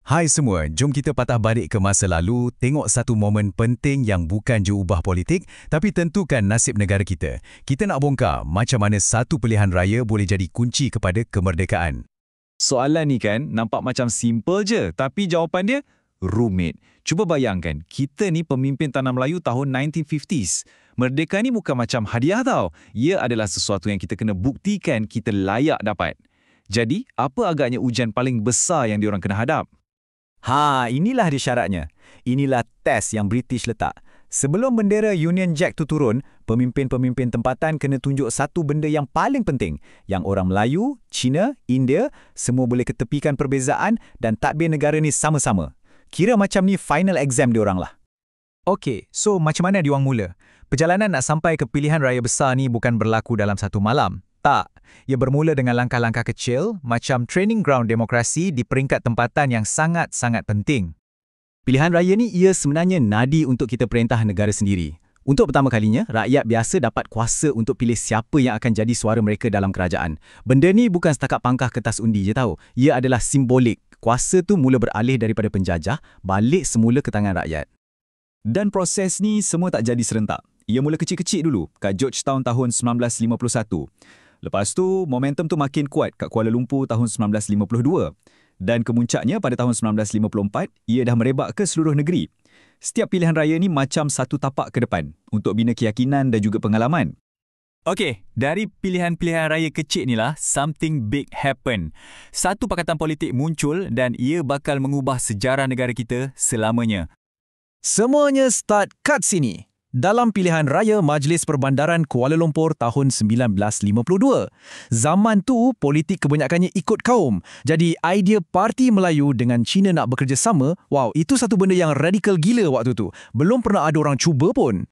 Hai semua, jom kita patah balik ke masa lalu, tengok satu momen penting yang bukan je ubah politik, tapi tentukan nasib negara kita. Kita nak bongkar macam mana satu pilihan raya boleh jadi kunci kepada kemerdekaan. Soalan ni kan nampak macam simple je, tapi jawapan dia rumit. Cuba bayangkan, kita ni pemimpin tanah Melayu tahun 1950s. Merdeka ni bukan macam hadiah tau. Ia adalah sesuatu yang kita kena buktikan kita layak dapat. Jadi, apa agaknya ujian paling besar yang diorang kena hadap? Inilah dia syaratnya. Inilah test yang British letak. Sebelum bendera Union Jack tu turun, pemimpin-pemimpin tempatan kena tunjuk satu benda yang paling penting, yang orang Melayu, Cina, India, semua boleh ketepikan perbezaan dan tadbir negara ni sama-sama. Kira macam ni final exam diorang lah. Okey, so macam mana diorang mula? Perjalanan nak sampai ke pilihan raya besar ni bukan berlaku dalam satu malam. Tak, ia bermula dengan langkah-langkah kecil macam training ground demokrasi di peringkat tempatan yang sangat-sangat penting. Pilihan raya ni ia sebenarnya nadi untuk kita perintah negara sendiri. Untuk pertama kalinya, rakyat biasa dapat kuasa untuk pilih siapa yang akan jadi suara mereka dalam kerajaan. Benda ni bukan setakat pangkah kertas undi je tahu. Ia adalah simbolik. Kuasa tu mula beralih daripada penjajah, balik semula ke tangan rakyat. Dan proses ni semua tak jadi serentak. Ia mula kecil-kecil dulu, kat Georgetown tahun 1951. Lepas tu, momentum tu makin kuat kat Kuala Lumpur tahun 1952. Dan kemuncaknya pada tahun 1954, ia dah merebak ke seluruh negeri. Setiap pilihan raya ni macam satu tapak ke depan untuk bina keyakinan dan juga pengalaman. Okey, dari pilihan-pilihan raya kecil inilah something big happen. Satu pakatan politik muncul dan ia bakal mengubah sejarah negara kita selamanya. Semuanya start kat sini. Dalam pilihan raya Majlis Perbandaran Kuala Lumpur tahun 1952. Zaman tu, politik kebanyakannya ikut kaum. Jadi, idea Parti Melayu dengan Cina nak bekerjasama, wow, itu satu benda yang radikal gila waktu tu. Belum pernah ada orang cuba pun.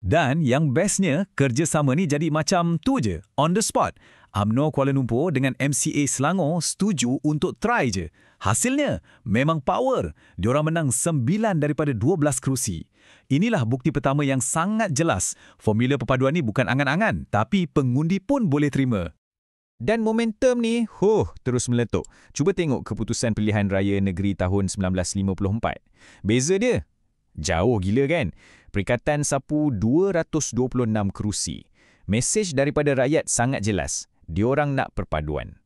Dan yang bestnya, kerjasama ni jadi macam tu je, on the spot. UMNO Kuala Lumpur dengan MCA Selangor setuju untuk try je. Hasilnya, memang power. Diorang menang 9 daripada 12 kerusi. Inilah bukti pertama yang sangat jelas. Formula perpaduan ni bukan angan-angan, tapi pengundi pun boleh terima. Dan momentum ni, terus meletup. Cuba tengok keputusan pilihan raya negeri tahun 1954. Beza dia? Jauh gila kan? Perikatan sapu 226 kerusi. Mesej daripada rakyat sangat jelas. Diorang nak perpaduan.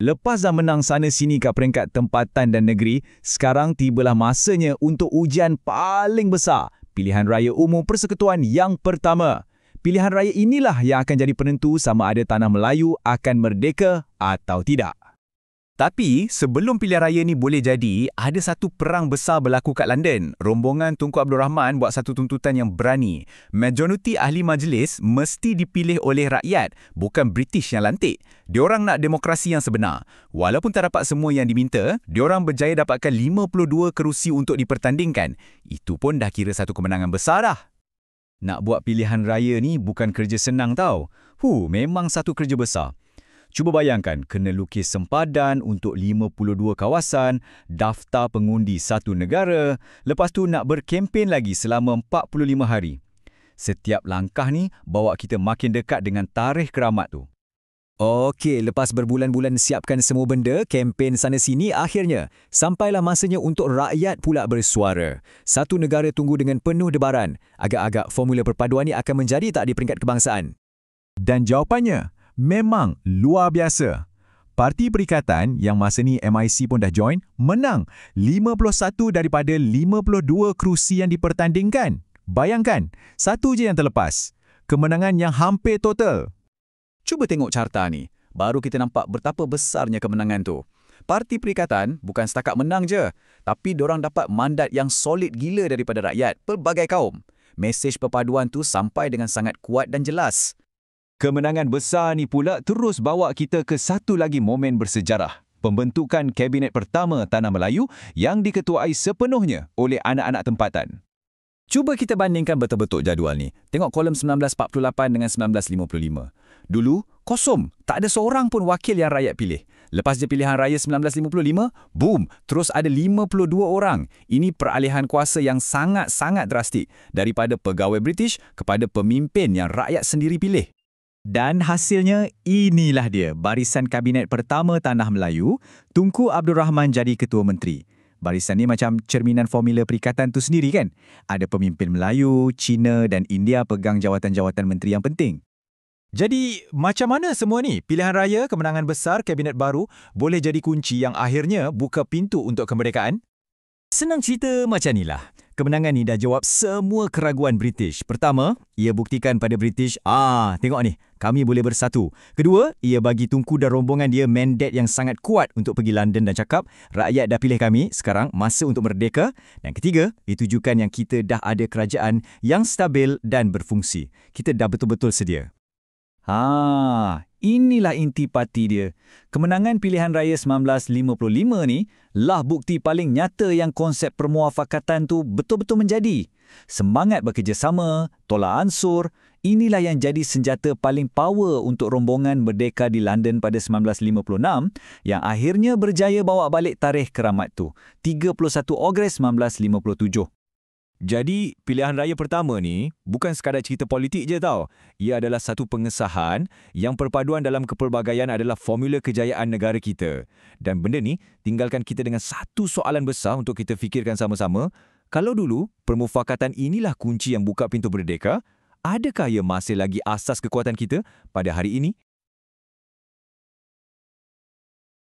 Lepas dah menang sana-sini kat peringkat tempatan dan negeri, sekarang tibalah masanya untuk ujian paling besar. Pilihan Raya Umum Persekutuan yang pertama. Pilihan raya inilah yang akan jadi penentu sama ada tanah Melayu akan merdeka atau tidak. Tapi sebelum pilihan raya ni boleh jadi, ada satu perang besar berlaku kat London. Rombongan Tunku Abdul Rahman buat satu tuntutan yang berani. Majoriti ahli majlis mesti dipilih oleh rakyat, bukan British yang lantik. Diorang nak demokrasi yang sebenar. Walaupun tak dapat semua yang diminta, diorang berjaya dapatkan 52 kerusi untuk dipertandingkan. Itu pun dah kira satu kemenangan besar dah. Nak buat pilihan raya ni bukan kerja senang tau. Memang satu kerja besar. Cuba bayangkan, kena lukis sempadan untuk 52 kawasan, daftar pengundi satu negara, lepas tu nak berkempen lagi selama 45 hari. Setiap langkah ni bawa kita makin dekat dengan tarikh keramat tu. Okey, lepas berbulan-bulan siapkan semua benda, kempen sana-sini akhirnya. Sampailah masanya untuk rakyat pula bersuara. Satu negara tunggu dengan penuh debaran. Agak-agak formula perpaduan ni akan menjadi tak di peringkat kebangsaan? Dan jawapannya, memang luar biasa. Parti Perikatan yang masa ni MIC pun dah join, menang 51 daripada 52 kerusi yang dipertandingkan. Bayangkan, satu je yang terlepas. Kemenangan yang hampir total. Cuba tengok carta ni. Baru kita nampak betapa besarnya kemenangan tu. Parti Perikatan bukan setakat menang je, tapi diorang dapat mandat yang solid gila daripada rakyat, pelbagai kaum. Mesej perpaduan tu sampai dengan sangat kuat dan jelas. Kemenangan besar ni pula terus bawa kita ke satu lagi momen bersejarah. Pembentukan Kabinet pertama Tanah Melayu yang diketuai sepenuhnya oleh anak-anak tempatan. Cuba kita bandingkan betul-betul jadual ni. Tengok kolom 1948 dengan 1955. Dulu, kosong. Tak ada seorang pun wakil yang rakyat pilih. Lepas je pilihan raya 1955, boom, terus ada 52 orang. Ini peralihan kuasa yang sangat-sangat drastik. Daripada pegawai British kepada pemimpin yang rakyat sendiri pilih. Dan hasilnya inilah dia, barisan Kabinet pertama Tanah Melayu, Tunku Abdul Rahman jadi Ketua Menteri. Barisan ni macam cerminan formula perikatan tu sendiri kan? Ada pemimpin Melayu, Cina dan India pegang jawatan-jawatan menteri yang penting. Jadi, macam mana semua ni? Pilihan raya, kemenangan besar, kabinet baru boleh jadi kunci yang akhirnya buka pintu untuk kemerdekaan? Senang cerita macam inilah. Kemenangan ni dah jawab semua keraguan British. Pertama, ia buktikan pada British, tengok ni, kami boleh bersatu. Kedua, ia bagi Tunku dan rombongan dia mandat yang sangat kuat untuk pergi London dan cakap, rakyat dah pilih kami, sekarang masa untuk merdeka. Dan ketiga, ia tujukan yang kita dah ada kerajaan yang stabil dan berfungsi. Kita dah betul-betul sedia. Inilah inti parti dia. Kemenangan pilihan raya 1955 ni lah bukti paling nyata yang konsep permuafakatan tu betul-betul menjadi. Semangat bekerjasama, tolak ansur, inilah yang jadi senjata paling power untuk rombongan merdeka di London pada 1956 yang akhirnya berjaya bawa balik tarikh keramat tu, 31 Ogos 1957. Jadi, pilihan raya pertama ni bukan sekadar cerita politik je tau. Ia adalah satu pengesahan yang perpaduan dalam kepelbagaian adalah formula kejayaan negara kita. Dan benda ni tinggalkan kita dengan satu soalan besar untuk kita fikirkan sama-sama. Kalau dulu, permufakatan inilah kunci yang buka pintu merdeka, adakah ia masih lagi asas kekuatan kita pada hari ini?